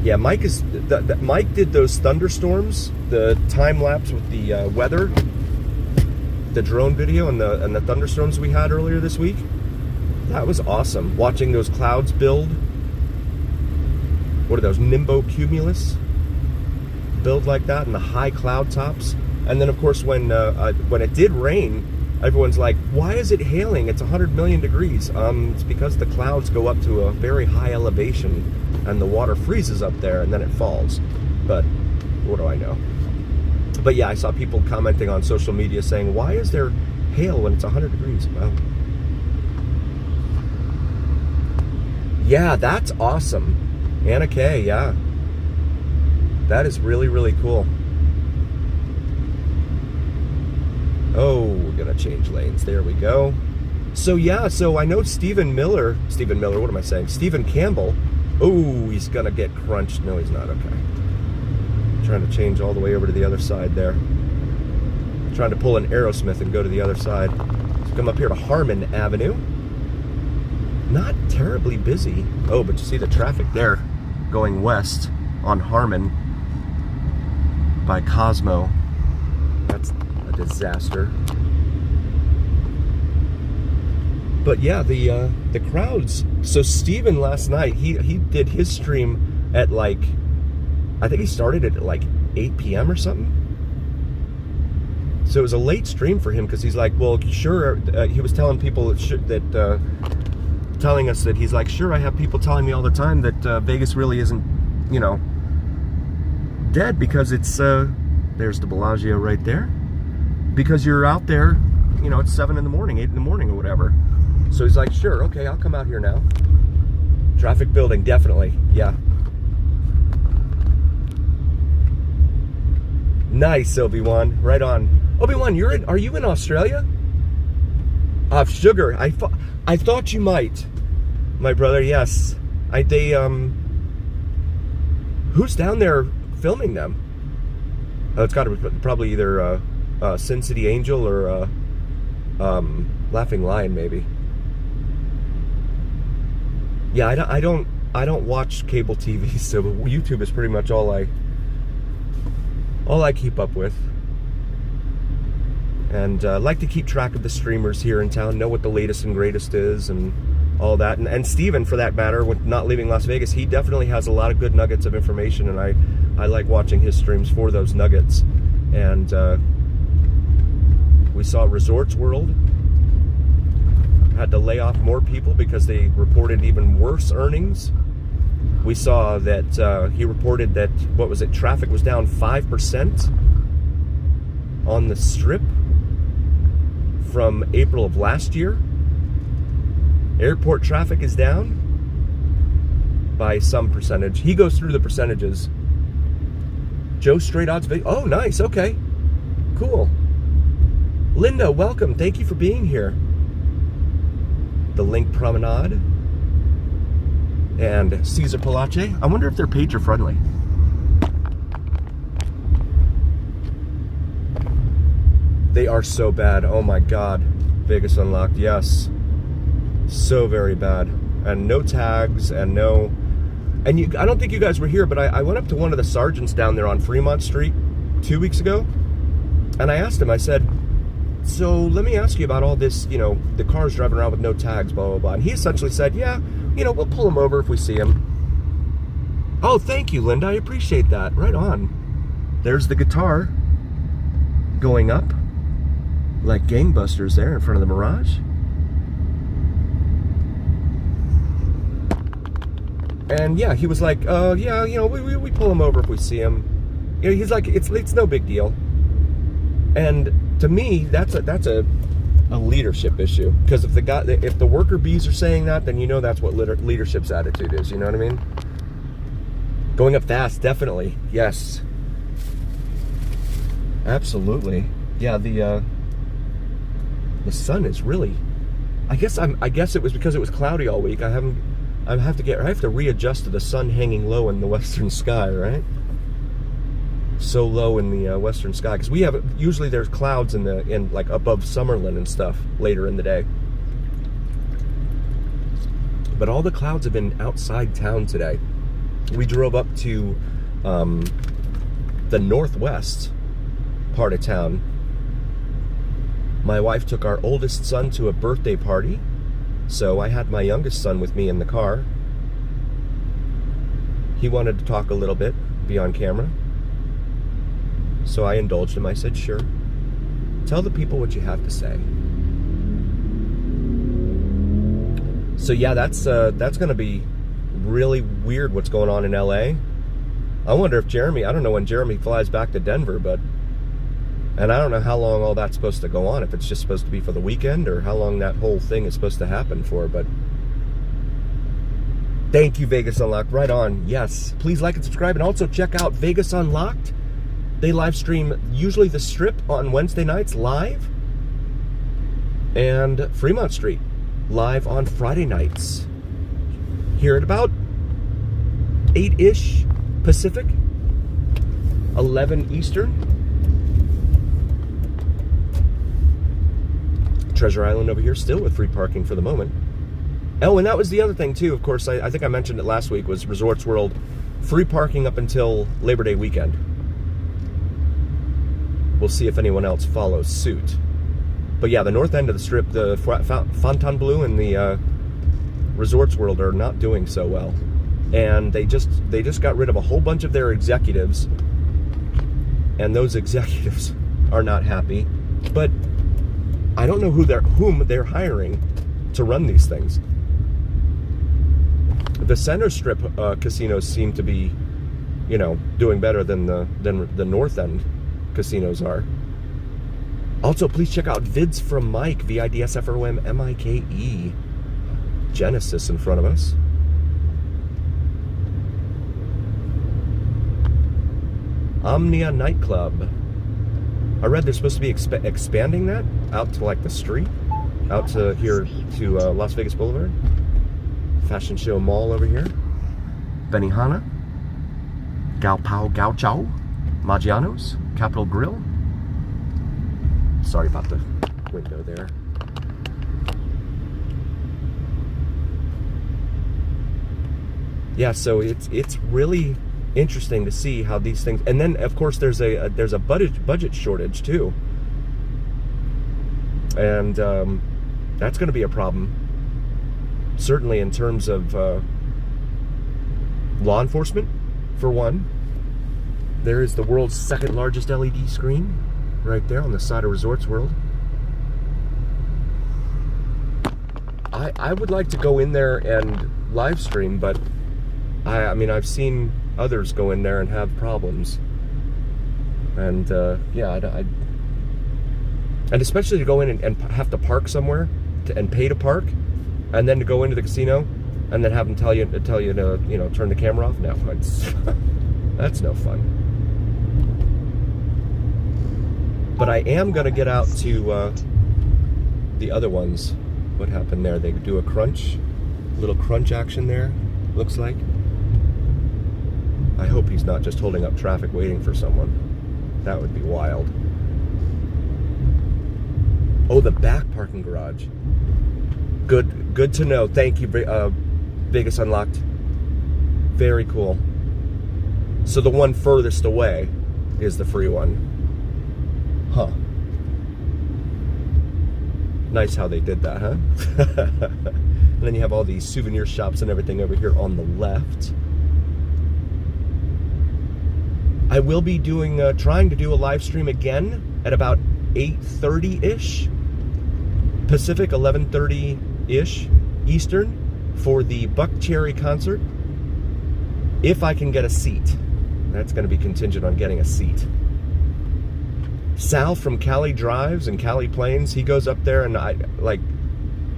Yeah, Mike did those thunderstorms, the time lapse with the weather, the drone video, and the thunderstorms we had earlier this week. That was awesome. Watching those clouds build. What are those? Nimbocumulus build like that, and the high cloud tops. And then, of course, when it did rain, everyone's like, "Why is it hailing? It's 100 million degrees." It's because the clouds go up to a very high elevation, and the water freezes up there, and then it falls. But what do I know? But yeah, I saw people commenting on social media saying, "Why is there hail when it's 100 degrees?" Well, yeah, that's awesome. Anna Kay, yeah. That is really, really cool. Oh, we're gonna change lanes. There we go. So yeah, so I know Stephen Campbell. Oh, he's gonna get crunched. No, he's not. Okay. Trying to change all the way over to the other side there. Trying to pull an Aerosmith and go to the other side. So come up here to Harmon Avenue. Not terribly busy. Oh, but you see the traffic there going west on Harmon by Cosmo. That's a disaster. But yeah, the crowds. So Steven last night, he did his stream at like, I think he started it at like 8 p.m. or something. So it was a late stream for him because he's like, well, sure. He was telling people telling us that he's like, sure, I have people telling me all the time that Vegas really isn't, you know, dead because it's, there's the Bellagio right there. Because you're out there, you know, it's 7 in the morning, 8 in the morning or whatever. So he's like, sure, okay, I'll come out here now. Traffic building, definitely, yeah. Nice, Obi-Wan, right on. Obi-Wan, are you in Australia? Sugar, I thought you might. My brother, yes. Who's down there filming them? Oh, it's got to be probably either Sin City Angel or Laughing Lion, maybe. Yeah, I don't watch cable TV, so YouTube is pretty much all I keep up with. And like to keep track of the streamers here in town, know what the latest and greatest is, and all that. And Steven, for that matter, with not leaving Las Vegas, he definitely has a lot of good nuggets of information, and I like watching his streams for those nuggets. And we saw Resorts World had to lay off more people because they reported even worse earnings. We saw that he reported that, what was it, traffic was down 5% on the Strip from April of last year. Airport traffic is down by some percentage. He goes through the percentages. Joe Straight Odds Vegas. Oh, nice. Okay. Cool. Linda, welcome. Thank you for being here. The Link Promenade and Caesar Palace. I wonder if they're pager friendly. They are so bad. Oh my God. Vegas Unlocked. Yes. So very bad. And no tags and no... And I don't think you guys were here, but I went up to one of the sergeants down there on Fremont Street 2 weeks ago. And I asked him, I said, so let me ask you about all this, you know, the cars driving around with no tags, blah, blah, blah. And he essentially said, yeah, you know, we'll pull them over if we see them. Oh, thank you, Linda. I appreciate that. Right on. There's the guitar going up like gangbusters there in front of the Mirage. And yeah, he was like, yeah, you know, we pull him over if we see him. You know, he's like, it's no big deal. And to me, that's a leadership issue, because if the worker bees are saying that, then you know that's what leadership's attitude is. You know what I mean? Going up fast, definitely, yes, absolutely, yeah. The sun is really. I guess it was because it was cloudy all week. I have to readjust to the sun hanging low in the western sky, right? So low in the western sky, because usually there's clouds in like above Summerlin and stuff later in the day. But all the clouds have been outside town today. we drove up to the northwest part of town. My wife took our oldest son to a birthday party, so I had my youngest son with me in the car. He wanted to talk a little bit, be on camera, so I indulged him. I said, sure. Tell the people what you have to say. So yeah, that's going to be really weird what's going on in LA. I wonder if Jeremy, I don't know when Jeremy flies back to Denver, and I don't know how long all that's supposed to go on, if it's just supposed to be for the weekend or how long that whole thing is supposed to happen for, but thank you, Vegas Unlocked. Right on. Yes. Please like and subscribe, and also check out Vegas Unlocked. They live stream usually the Strip on Wednesday nights live, and Fremont Street live on Friday nights. Here at about 8-ish Pacific, 11 Eastern. Treasure Island over here still with free parking for the moment. Oh, and that was the other thing too, of course, I think I mentioned it last week, was Resorts World, free parking up until Labor Day weekend. We'll see if anyone else follows suit. But yeah, the north end of the Strip, the Fontainebleau and the Resorts World are not doing so well. And they just got rid of a whole bunch of their executives, and those executives are not happy. But I don't know whom they're hiring to run these things. The center strip casinos seem to be, you know, doing better than the north end casinos are. Also, please check out Vids from Mike, VIDSFROM-MIKE. Genesis in front of us. Omnia Nightclub. I read they're supposed to be expanding that out to like the street, out to here to Las Vegas Boulevard. Fashion Show Mall over here. Benihana. Gao Pao Gao Chow. Maggiano's. Capitol Grill. Sorry about the window there. Yeah, so it's really interesting to see how these things, and then of course there's a budget shortage too, and that's going to be a problem, certainly in terms of law enforcement. For one, there is the world's second largest LED screen right there on the side of Resorts World. I would like to go in there and live stream, but I mean, I've seen others go in there and have problems, and yeah, and especially to go in and have to park somewhere and pay to park, and then to go into the casino and then have them tell you to, you know, turn the camera off. No, that's no fun. But I am gonna get out to the other ones. What happened there? They do a little crunch action there, looks like. I hope he's not just holding up traffic waiting for someone. That would be wild. Oh, the back parking garage. Good to know. Thank you, Vegas Unlocked. Very cool. So the one furthest away is the free one. Huh. Nice how they did that, huh? And then you have all these souvenir shops and everything over here on the left. I will be doing, trying to do a live stream again at about 8:30-ish Pacific, 11:30-ish Eastern for the Buck Cherry concert. If I can get a seat. That's going to be contingent on getting a seat. Sal from Cali Drives and Cali Plains, he goes up there, and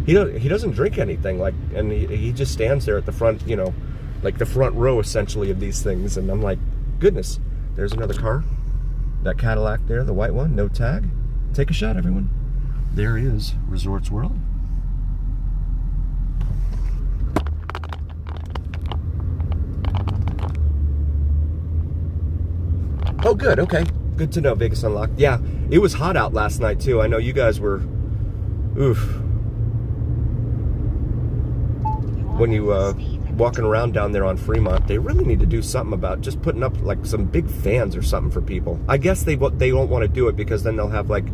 he doesn't drink anything, and he just stands there at the front, you know, like the front row essentially of these things, and I'm like, goodness. There's another car. That Cadillac there, the white one, no tag. Take a shot, everyone. There is Resorts World. Oh, good, okay. Good to know, Vegas Unlocked. Yeah, it was hot out last night, too. I know you guys were, oof. When you walking around down there on Fremont. They really need to do something about just putting up like some big fans or something for people. I guess they won't want to do it because then they'll have like